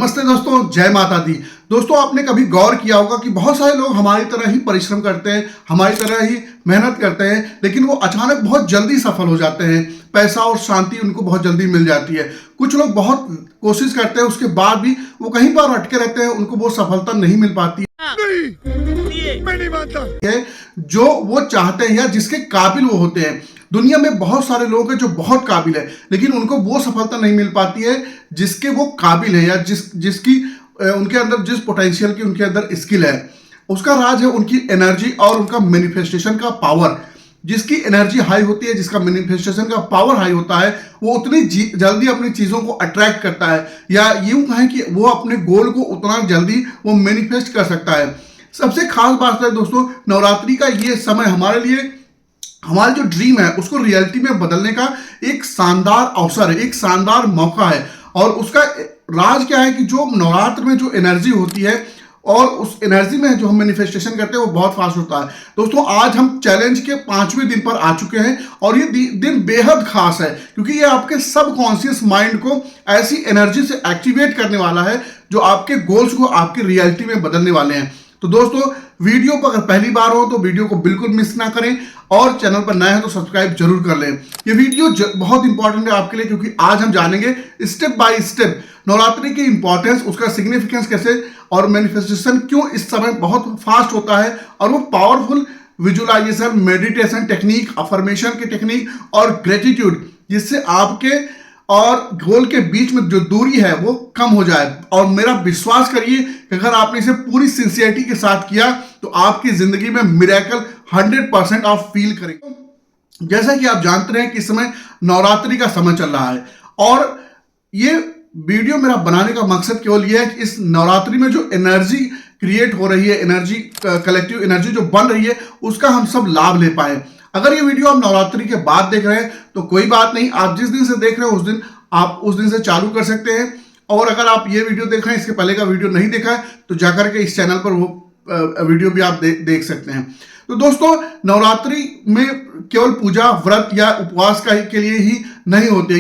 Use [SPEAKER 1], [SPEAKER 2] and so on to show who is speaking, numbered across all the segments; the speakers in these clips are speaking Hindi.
[SPEAKER 1] नमस्ते दोस्तों, जय माता दी। दोस्तों, आपने कभी गौर किया होगा कि बहुत सारे लोग हमारी तरह ही परिश्रम करते हैं, हमारी तरह ही मेहनत करते हैं, लेकिन वो अचानक बहुत जल्दी सफल हो जाते हैं। पैसा और शांति उनको बहुत जल्दी मिल जाती है। कुछ लोग बहुत कोशिश करते हैं, उसके बाद भी वो कहीं पर अटके रहते हैं, उनको वो सफलता नहीं मिल पाती
[SPEAKER 2] नहीं, मैं नहीं मानता
[SPEAKER 1] है जो वो चाहते हैं या जिसके काबिल वो होते हैं। दुनिया में बहुत सारे लोग हैं जो बहुत काबिल है, लेकिन उनको वो सफलता नहीं मिल पाती है जिसके वो काबिल है या जिसकी उनके अंदर जिस पोटेंशियल की उनके अंदर स्किल है। उसका राज है उनकी एनर्जी और उनका मैनिफेस्टेशन का पावर। जिसकी एनर्जी हाई होती है, जिसका मैनिफेस्टेशन का पावर हाई होता है, वो उतनी जल्दी अपनी चीज़ों को अट्रैक्ट करता है, या यूं कहें कि वो अपने गोल को उतना जल्दी वो मैनिफेस्ट कर सकता है। सबसे खास बात है दोस्तों, नवरात्रि का ये समय हमारे लिए हमारी जो ड्रीम है उसको रियलिटी में बदलने का एक शानदार अवसर है, एक शानदार मौका है। और उसका राज क्या है कि जो नवरात्र में जो एनर्जी होती है और उस एनर्जी में जो हम मैनिफेस्टेशन करते हैं वो बहुत फास्ट होता है। दोस्तों, आज हम चैलेंज के 5वें दिन पर आ चुके हैं और ये दिन बेहद खास है, क्योंकि ये आपके सबकॉन्शियस माइंड को ऐसी एनर्जी से एक्टिवेट करने वाला है जो आपके गोल्स को आपकी रियलिटी में बदलने वाले हैं। तो दोस्तों, वीडियो पर अगर पहली बार हो तो वीडियो को बिल्कुल मिस ना करें, और चैनल पर नए हैं तो सब्सक्राइब जरूर कर लें। ये वीडियो बहुत इंपॉर्टेंट है आपके लिए, क्योंकि आज हम जानेंगे स्टेप बाय स्टेप नवरात्रि की इंपॉर्टेंस, उसका सिग्निफिकेंस कैसे, और मैनिफेस्टेशन क्यों इस समय बहुत फास्ट होता है, और वो powerful visualization, meditation technique, affirmation की टेक्निक और ग्रेटिट्यूड, जिससे आपके और गोल के बीच में जो दूरी है वो कम हो जाए। और मेरा विश्वास करिए कि अगर आपने इसे पूरी सिंसियरिटी के साथ किया तो आपकी जिंदगी में मिरेकल 100% आप फील करेंगे। जैसा कि आप जानते हैं कि इस समय नवरात्रि का समय चल रहा है, और ये वीडियो मेरा बनाने का मकसद केवल ये है कि इस नवरात्रि में जो एनर्जी क्रिएट हो रही है, एनर्जी, कलेक्टिव एनर्जी जो बन रही है, उसका हम सब लाभ ले पाए। अगर ये वीडियो आप नवरात्रि के बाद देख रहे हैं तो कोई बात नहीं, आप जिस दिन से देख रहे हैं उस दिन से चालू कर सकते हैं। और अगर आप ये वीडियो देख रहे हैं, इसके पहले का वीडियो नहीं देखा है, तो जाकर के इस चैनल पर वो वीडियो भी आप देख सकते हैं। तो दोस्तों, नवरात्रि में केवल पूजा, व्रत या उपवास के लिए ही नहीं होते।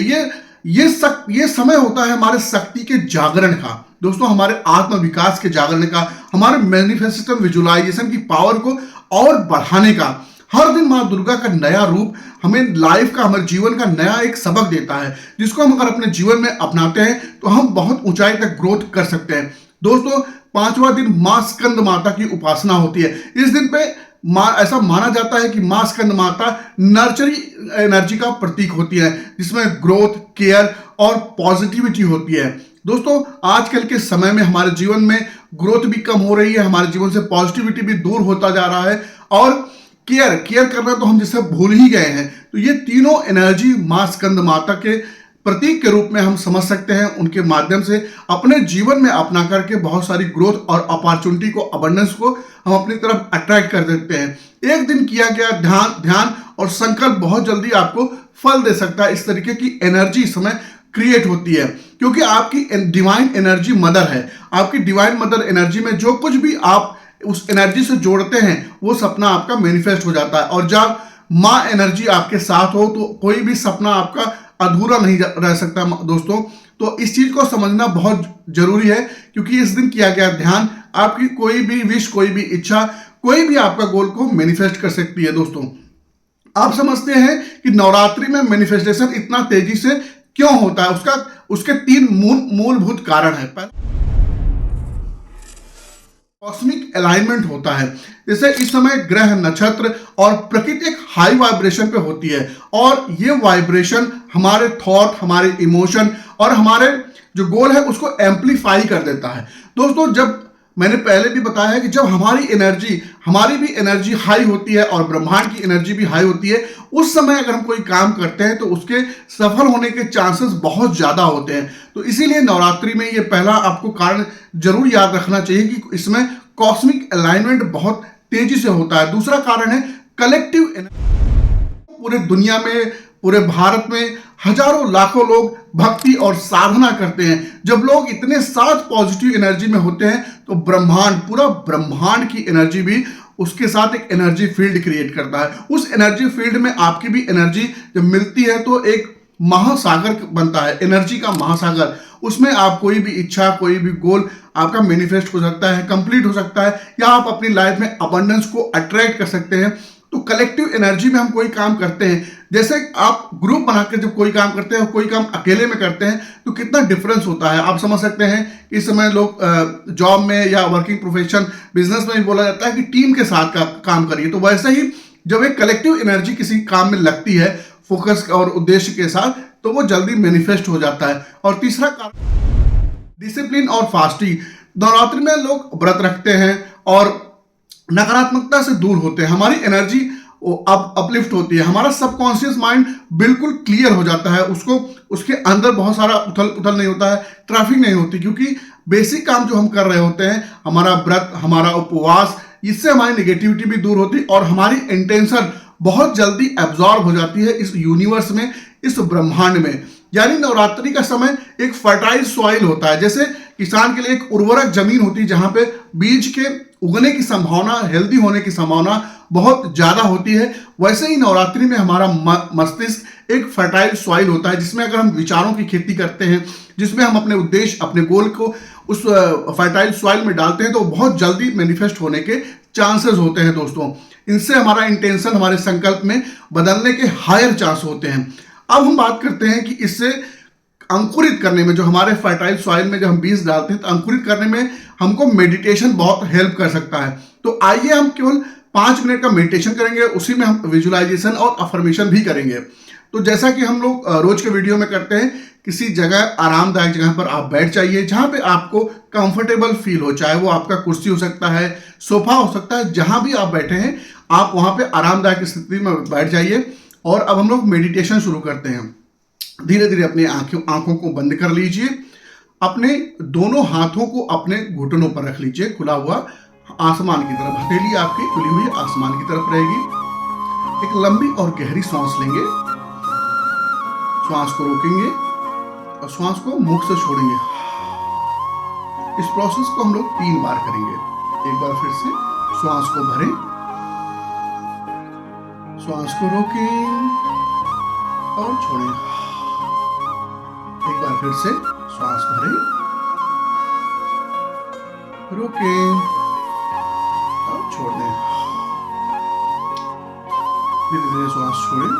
[SPEAKER 1] ये समय होता है हमारे शक्ति के जागरण का, दोस्तों, हमारे आत्म विकास के जागरण का, हमारे मैनिफेस्टेशन विजुअलाइजेशन की पावर को और बढ़ाने का। हर दिन माँ दुर्गा का नया रूप हमें लाइफ का, हमारे जीवन का नया एक सबक देता है, जिसको हम अगर अपने जीवन में अपनाते हैं तो हम बहुत ऊंचाई तक ग्रोथ कर सकते हैं। दोस्तों, 5वां दिन माँ स्कंद माता की उपासना होती है। इस दिन पे ऐसा माना जाता है कि माँ स्कंद माता नर्चरी एनर्जी का प्रतीक होती है, जिसमें ग्रोथ, केयर और पॉजिटिविटी होती है। दोस्तों, आजकल के समय में हमारे जीवन में ग्रोथ भी कम हो रही है, हमारे जीवन से पॉजिटिविटी भी दूर होता जा रहा है, और केयर करना तो हम जिसे भूल ही गए हैं। तो ये तीनों एनर्जी माँ स्कंद माता के प्रतीक के रूप में हम समझ सकते हैं। उनके माध्यम से अपने जीवन में अपना करके बहुत सारी ग्रोथ और अपॉर्चुनिटी को, अबंडेंस को हम अपनी तरफ अट्रैक्ट कर देते हैं। एक दिन किया गया ध्यान और संकल्प बहुत जल्दी आपको फल दे सकता है। इस तरीके की एनर्जी इस समय क्रिएट होती है, क्योंकि आपकी डिवाइन एनर्जी मदर है। आपकी डिवाइन मदर एनर्जी में जो कुछ भी आप उस एनर्जी से जोड़ते हैं वो सपना आपका मैनिफेस्ट हो जाता है। और जब माँ एनर्जी आपके साथ हो तो कोई भी सपना आपका अधूरा नहीं रह सकता दोस्तों। तो इस चीज को समझना बहुत जरूरी है, क्योंकि इस दिन किया गया ध्यान आपकी कोई भी विश, कोई भी इच्छा, कोई भी आपका गोल को मैनिफेस्ट कर सकती है। दोस्तों, आप समझते हैं कि नवरात्रि में मैनिफेस्टेशन इतना तेजी से क्यों होता है? उसके 3 मूलभूत कारण है। कॉस्मिक अलाइनमेंट होता है। जैसे इस समय ग्रह, नक्षत्र और प्रकृति एक हाई वाइब्रेशन पे होती है, और ये वाइब्रेशन हमारे थॉट, हमारे इमोशन और हमारे जो गोल है उसको एम्पलीफाई कर देता है। दोस्तों, जब मैंने पहले भी बताया है कि जब हमारी भी एनर्जी हाई होती है और ब्रह्मांड की एनर्जी भी हाई होती है, उस समय अगर हम कोई काम करते हैं तो उसके सफल होने के चांसेस बहुत ज्यादा होते हैं। तो इसीलिए नवरात्रि में ये पहला आपको कारण जरूर याद रखना चाहिए कि इसमें कॉस्मिक अलाइनमेंट बहुत तेजी से होता है। दूसरा कारण है कलेक्टिव एनर्जी। पूरे दुनिया में, पूरे भारत में हजारों लाखों लोग भक्ति और साधना करते हैं। जब लोग इतने साथ पॉजिटिव एनर्जी में होते हैं तो पूरा ब्रह्मांड की एनर्जी भी उसके साथ एक एनर्जी फील्ड क्रिएट करता है। उस एनर्जी फील्ड में आपकी भी एनर्जी जब मिलती है तो एक महासागर बनता है, एनर्जी का महासागर। उसमें आप कोई भी इच्छा, कोई भी गोल आपका मैनिफेस्ट हो सकता है, कंप्लीट हो सकता है, या आप अपनी लाइफ में अबंडेंस को अट्रैक्ट कर सकते हैं। तो कलेक्टिव एनर्जी में हम कोई काम करते हैं, जैसे आप ग्रुप बनाकर जब कोई काम करते हैं और कोई काम अकेले में करते हैं तो कितना डिफरेंस होता है। आप समझ सकते हैं इस समय लोग जॉब में या वर्किंग प्रोफेशन, बिजनेस में भी बोला जाता है कि टीम के साथ काम करिए। तो वैसे ही जब एक कलेक्टिव एनर्जी किसी काम में लगती है फोकस और उद्देश्य के साथ, तो वो जल्दी मैनिफेस्ट हो जाता है। और तीसरा कारण डिसिप्लिन और फास्टिंग। नवरात्रि में लोग व्रत रखते हैं और नकारात्मकता से दूर होते हैं, हमारी एनर्जी अपलिफ्ट होती है, हमारा सबकॉन्शियस माइंड बिल्कुल क्लियर हो जाता है, उसके अंदर बहुत सारा उथल पुथल नहीं होता है, ट्रैफिक नहीं होती, क्योंकि बेसिक काम जो हम कर रहे होते हैं, हमारा व्रत, हमारा उपवास, इससे हमारी नेगेटिविटी भी दूर होती है और हमारी इंटेंशन बहुत जल्दी एब्जॉर्ब हो जाती है इस यूनिवर्स में, इस ब्रह्मांड में। यानी नवरात्रि का समय एक फर्टाइल सॉइल होता है, जैसे किसान के लिए एक उर्वरक जमीन होती है जहां पे बीज के उगने की संभावना, हेल्दी होने की संभावना बहुत ज्यादा होती है। वैसे ही नवरात्रि में हमारा मस्तिष्क एक फर्टाइल सॉइल होता है, जिसमें अगर हम विचारों की खेती करते हैं, जिसमें हम अपने उद्देश्य, अपने गोल को उस फर्टाइल सॉइल में डालते हैं, तो बहुत जल्दी मैनिफेस्ट होने के चांसेस होते हैं दोस्तों। इनसे हमारा इंटेंशन, हमारे संकल्प में बदलने के हायर चांस होते हैं। अब हम बात करते हैं कि इससे अंकुरित करने में, जो हमारे फर्टाइल सॉइल में जब हम बीज डालते हैं तो अंकुरित करने में हमको मेडिटेशन बहुत हेल्प कर सकता है। तो आइए हम केवल 5 मिनट का मेडिटेशन करेंगे, उसी में हम विजुअलाइजेशन और अफर्मेशन भी करेंगे। तो जैसा कि हम लोग रोज के वीडियो में करते हैं, किसी जगह, आरामदायक जगह पर आप बैठ जाइए जहां पे आपको कंफर्टेबल फील हो, चाहे वो आपका कुर्सी हो सकता है, सोफा हो सकता है, जहां भी आप बैठे हैं आप वहां पे आरामदायक स्थिति में बैठ जाइए। और अब हम लोग मेडिटेशन शुरू करते हैं। धीरे धीरे अपनी आंखों को बंद कर लीजिए, अपने दोनों हाथों को अपने घुटनों पर रख लीजिए, खुला हुआ आसमान की तरफ, हथेली आपकी खुली हुई आसमान की तरफ रहेगी। एक लंबी और गहरी सांस लेंगे, श्वास को रोकेंगे और श्वास को मुख से छोड़ेंगे। इस प्रोसेस को हम लोग 3 बार करेंगे। एक बार फिर से श्वास को भरें, श्वास को रोकें और छोड़ें। एक बार फिर से श्वास भरें, रोकें और छोड़ दें। धीरे धीरे श्वास छोड़ें।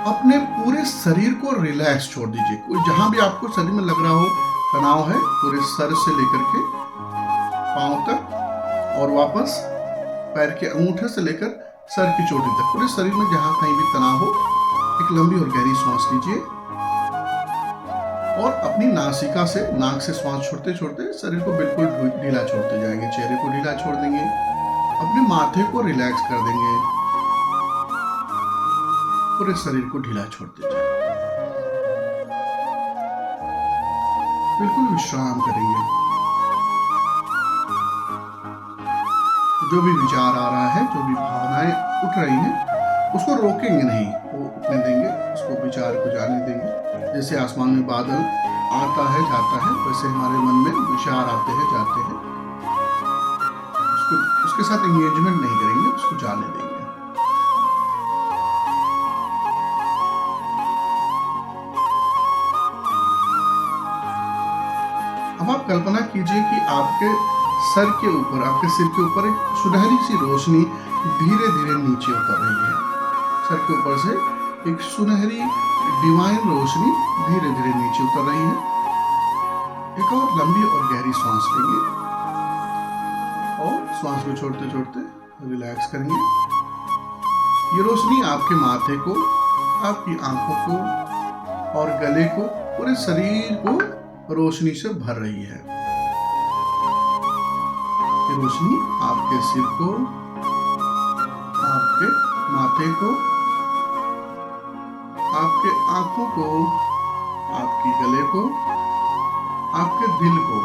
[SPEAKER 1] अपने पूरे शरीर को रिलैक्स छोड़ दीजिए। कोई जहां भी आपको शरीर में लग रहा हो तनाव है, पूरे सर से लेकर के पांव तक और वापस पैर के अंगूठे से लेकर सर की चोटी तक, पूरे शरीर में जहां कहीं भी तनाव हो, एक लंबी और गहरी सांस लीजिए और अपनी नासिका से, नाक से श्वास छोड़ते छोड़ते शरीर को बिल्कुल ढीला छोड़ते जाएंगे। चेहरे को ढीला छोड़ देंगे, अपने माथे को रिलैक्स कर देंगे, पूरे शरीर को ढीला छोड़ते जाएंगे, बिल्कुल विश्राम करेंगे। जो भी विचार आ रहा है, जो भी भावनाएं उठ रही हैं, उसको रोकेंगे नहीं, वो उठने देंगे, उसको विचार को जाने देंगे। जैसे आसमान में बादल आता है जाता है, वैसे हमारे मन में विचार आते हैं जाते हैं, उसके साथ एंगेजमेंट नहीं करेंगे, उसको जाने देंगे। अब आप कल्पना कीजिए कि आपके सर के ऊपर, आपके सिर के ऊपर एक सुनहरी सी रोशनी धीरे धीरे नीचे उतर रही है। सर के ऊपर से एक सुनहरी डिवाइन रोशनी धीरे धीरे नीचे उतर रही है। एक और लंबी और गहरी सांस लेंगे और श्वास को छोड़ते छोड़ते रिलैक्स करेंगे। ये रोशनी आपके माथे को, आपकी आंखों को और गले को, पूरे शरीर को रोशनी से भर रही है। ये रोशनी आपके सिर को, आपके माथे को, आपके आंखों को, आपके गले को, आपके दिल को,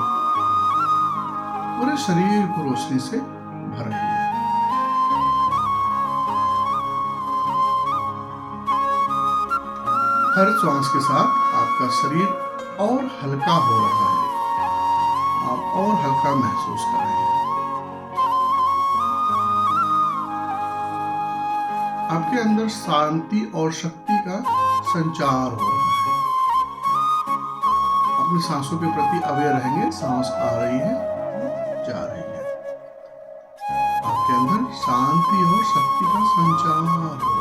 [SPEAKER 1] पूरे शरीर को रोशनी से भर रही है। हर श्वास के साथ आपका शरीर और हल्का हो रहा है, आप और हल्का महसूस कर रहे हैं। आपके अंदर शांति और शक्ति का संचार हो रहा है। अपनी सांसों के प्रति अवेयर रहेंगे। सांस आ रही है, जा रही है। आपके अंदर शांति और शक्ति का संचार हो रहा है।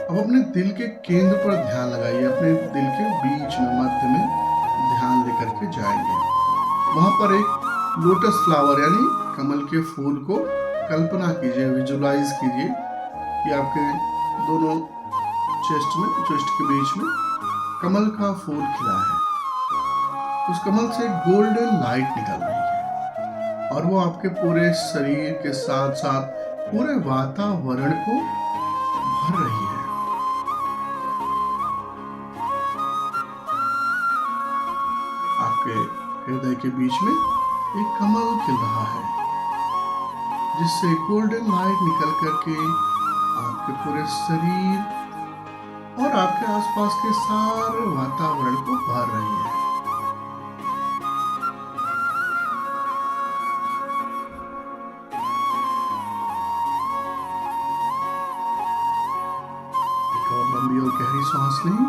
[SPEAKER 1] अब अपने दिल के केंद्र पर ध्यान लगाइए। अपने दिल के बीच में, मध्य में ध्यान लेकर के जाइए। वहां पर एक लोटस फ्लावर यानी कमल के फूल को कल्पना कीजिए, विजुलाइज कीजिए कि आपके दोनों चेस्ट के बीच में कमल का फूल खिला है। उस कमल से गोल्डन लाइट निकल रही है और वो आपके पूरे शरीर के साथ साथ पूरे वातावरण को भर रही है। आपके हृदय के बीच में एक कमल खिल रहा है जिससे गोल्डन लाइट निकल करके आपके पूरे शरीर और आपके आसपास के सारे वातावरण को भर रही है। एक और लंबी और गहरी सांस लें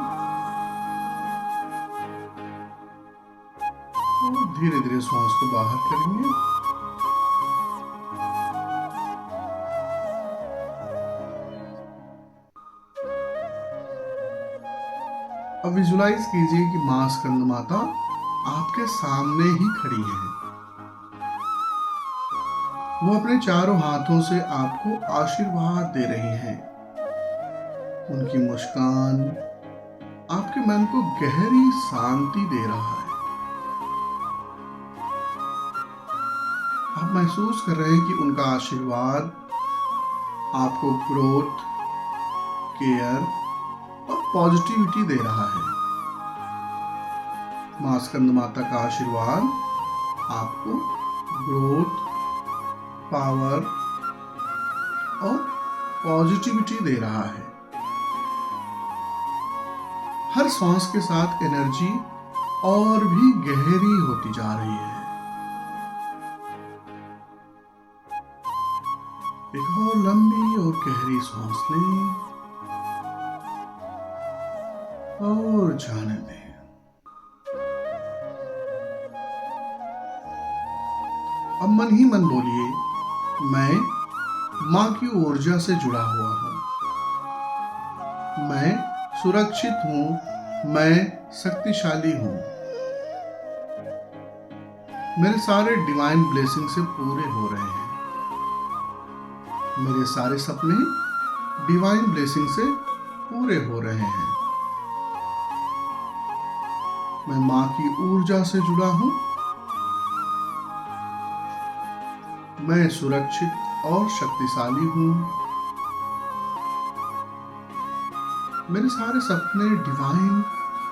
[SPEAKER 1] और धीरे धीरे सांस को बाहर करेंगे। अब विजुलाइज कीजिए कि मां स्कंद माता आपके सामने ही खड़ी है। वो अपने चारों हाथों से आपको आशीर्वाद दे रही हैं। उनकी मुस्कान आपके मन को गहरी शांति दे रहा है। आप महसूस कर रहे हैं कि उनका आशीर्वाद आपको ग्रोथ, केयर और पॉजिटिविटी दे रहा है। मां स्कंद माता का आशीर्वाद आपको ग्रोथ, पावर और पॉजिटिविटी दे रहा है। हर सांस के साथ एनर्जी और भी गहरी होती जा रही है। एक और लंबी और गहरी सांस लें और जाने दें। अब मन ही मन बोलिए, मैं मां की ऊर्जा से जुड़ा हुआ हूं। मैं सुरक्षित हूं। मैं शक्तिशाली हूं। मेरे सारे डिवाइन ब्लेसिंग से पूरे हो रहे हैं। मेरे सारे सपने डिवाइन ब्लेसिंग से पूरे हो रहे हैं। मैं मां की ऊर्जा से जुड़ा हूं। मैं सुरक्षित और शक्तिशाली हूं। मेरे सारे सपने डिवाइन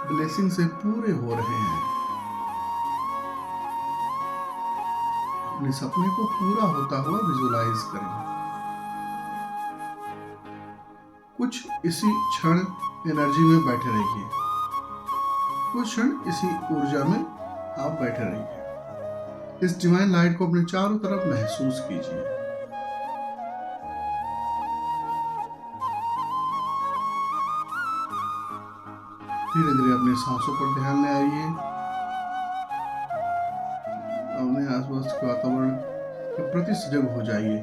[SPEAKER 1] ब्लेसिंग से पूरे हो रहे हैं। अपने सपने को पूरा होता हुआ विजुलाइज करें। कुछ इसी क्षण एनर्जी में बैठे रहिए। कुछ क्षण इसी ऊर्जा में आप बैठे रहिए। इस डिवाइन लाइट को अपने चारों तरफ महसूस कीजिए। धीरे धीरे अपने सांसों पर ध्यान ले आइए। अपने आसपास के वातावरण के प्रति सजग हो जाइए।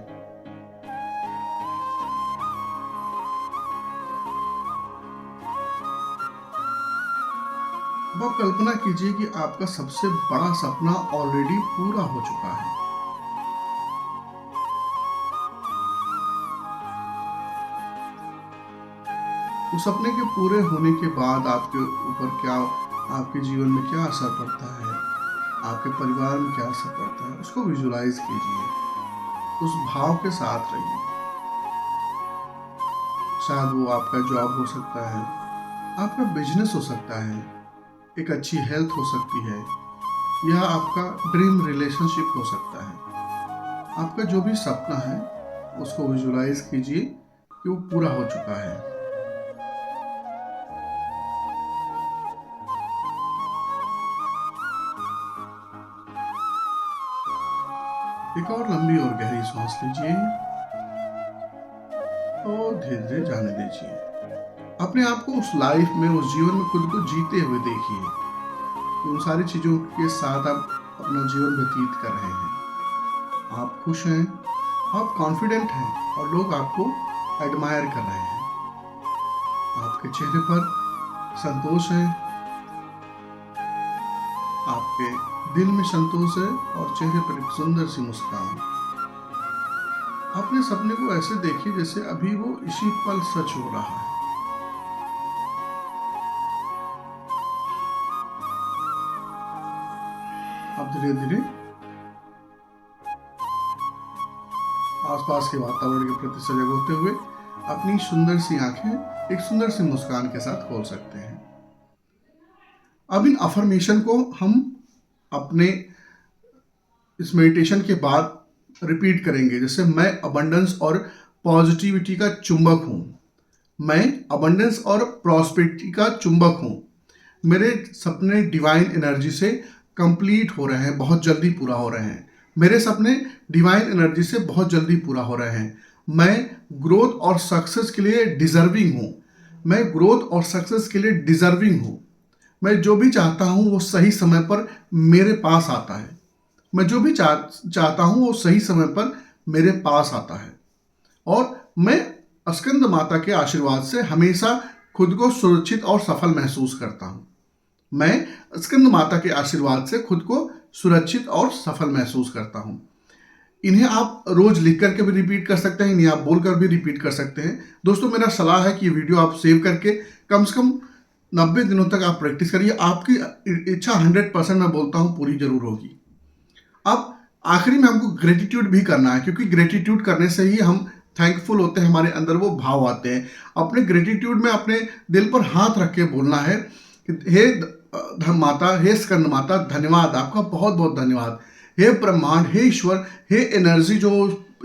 [SPEAKER 1] अब आप कल्पना कीजिए कि आपका सबसे बड़ा सपना ऑलरेडी पूरा हो चुका है। उस सपने के पूरे होने के बाद आपके ऊपर क्या, आपके जीवन में क्या असर पड़ता है, आपके परिवार में क्या असर पड़ता है, उसको विजुलाइज कीजिए। उस भाव के साथ रहिए। शायद वो आपका जॉब हो सकता है, आपका बिजनेस हो सकता है, एक अच्छी हेल्थ हो सकती है, या आपका ड्रीम रिलेशनशिप हो सकता है। आपका जो भी सपना है उसको विजुलाइज कीजिए कि वो पूरा हो चुका है। एक और लंबी और गहरी सांस लीजिए धीरे धीरे जाने दीजिए। अपने आप को उस लाइफ में, उस जीवन में खुद को जीते हुए देखिए। उन सारी चीज़ों के साथ आप अपना जीवन व्यतीत कर रहे हैं। आप खुश हैं, आप कॉन्फिडेंट हैं और लोग आपको एडमायर कर रहे हैं। आपके चेहरे पर संतोष है, आपके दिल में संतोष है और चेहरे पर एक सुंदर सी मुस्कान। अपने सपने को ऐसे देखिए जैसे अभी वो इसी पल सच हो रहा है। अब धीरे धीरे आसपास के वातावरण के प्रति सजग होते हुए अपनी सुंदर सी आंखें एक सुंदर सी मुस्कान के साथ खोल सकते हैं। अब इन अफर्मेशन को हम अपने इस मेडिटेशन के बाद रिपीट करेंगे, जैसे मैं अबंडेंस और पॉजिटिविटी का चुंबक हूँ, मैं अबंडेंस और प्रॉस्पेरिटी का चुंबक हूँ, मेरे सपने डिवाइन एनर्जी से कंप्लीट हो रहे हैं, बहुत जल्दी पूरा हो रहे हैं, मेरे सपने डिवाइन एनर्जी से बहुत जल्दी पूरा हो रहे हैं, मैं ग्रोथ और सक्सेस के लिए डिजर्विंग हूँ, मैं ग्रोथ और सक्सेस के लिए डिजर्विंग हूँ, मैं जो भी चाहता हूँ वो सही समय पर मेरे पास आता है, मैं जो भी चाहता हूँ वो सही समय पर मेरे पास आता है, और मैं स्कंद माता के आशीर्वाद से हमेशा खुद को सुरक्षित और सफल महसूस करता हूँ। मैं स्कंद माता के आशीर्वाद से खुद को सुरक्षित और सफल महसूस करता हूँ। इन्हें आप रोज लिख करके भी रिपीट कर सकते हैं, इन्हें आप बोलकर भी रिपीट कर सकते हैं। दोस्तों, मेरा सलाह है कि ये वीडियो आप सेव करके कम से कम 90 दिनों तक आप प्रैक्टिस करिए। आपकी इच्छा 100% मैं बोलता हूँ पूरी जरूर होगी। अब आखिरी में हमको ग्रेटिट्यूड भी करना है, क्योंकि ग्रेटिट्यूड करने से ही हम थैंकफुल होते हैं, हमारे अंदर वो भाव आते हैं। अपने ग्रेटिट्यूड में अपने दिल पर हाथ रख के बोलना है कि हे माता, हे स्कंद माता, धन्यवाद, आपका बहुत बहुत धन्यवाद। हे ब्रह्मांड, हे ईश्वर, हे एनर्जी जो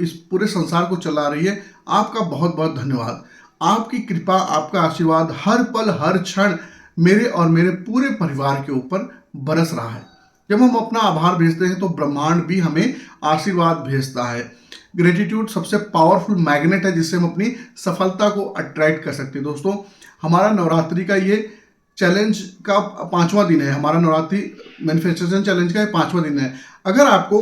[SPEAKER 1] इस पूरे संसार को चला रही है, आपका बहुत बहुत धन्यवाद। आपकी कृपा, आपका आशीर्वाद हर पल हर क्षण मेरे और मेरे पूरे परिवार के ऊपर बरस रहा है। जब हम अपना आभार भेजते हैं तो ब्रह्मांड भी हमें आशीर्वाद भेजता है। ग्रेटिट्यूड सबसे पावरफुल मैग्नेट है जिससे हम अपनी सफलता को अट्रैक्ट कर सकते हैं। दोस्तों, हमारा नवरात्रि का ये चैलेंज का 5वां दिन है, हमारा नवरात्रि मैनिफेस्टेशन चैलेंज का 5वां दिन है। अगर आपको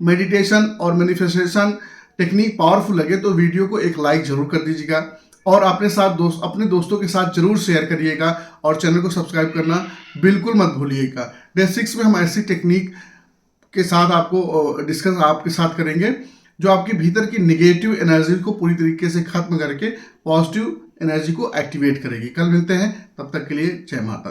[SPEAKER 1] मेडिटेशन और मैनिफेस्टेशन टेक्निक पावरफुल लगे तो वीडियो को एक लाइक जरूर कर दीजिएगा और अपने दोस्तों के साथ जरूर शेयर करिएगा और चैनल को सब्सक्राइब करना बिल्कुल मत भूलिएगा। डे 6 में हम ऐसी टेक्निक के साथ आपको डिस्कस आपके साथ करेंगे जो आपके भीतर की निगेटिव एनर्जी को पूरी तरीके से खत्म करके पॉजिटिव एनर्जी को एक्टिवेट करेगी। कल मिलते हैं, तब तक के लिए जय माता दी।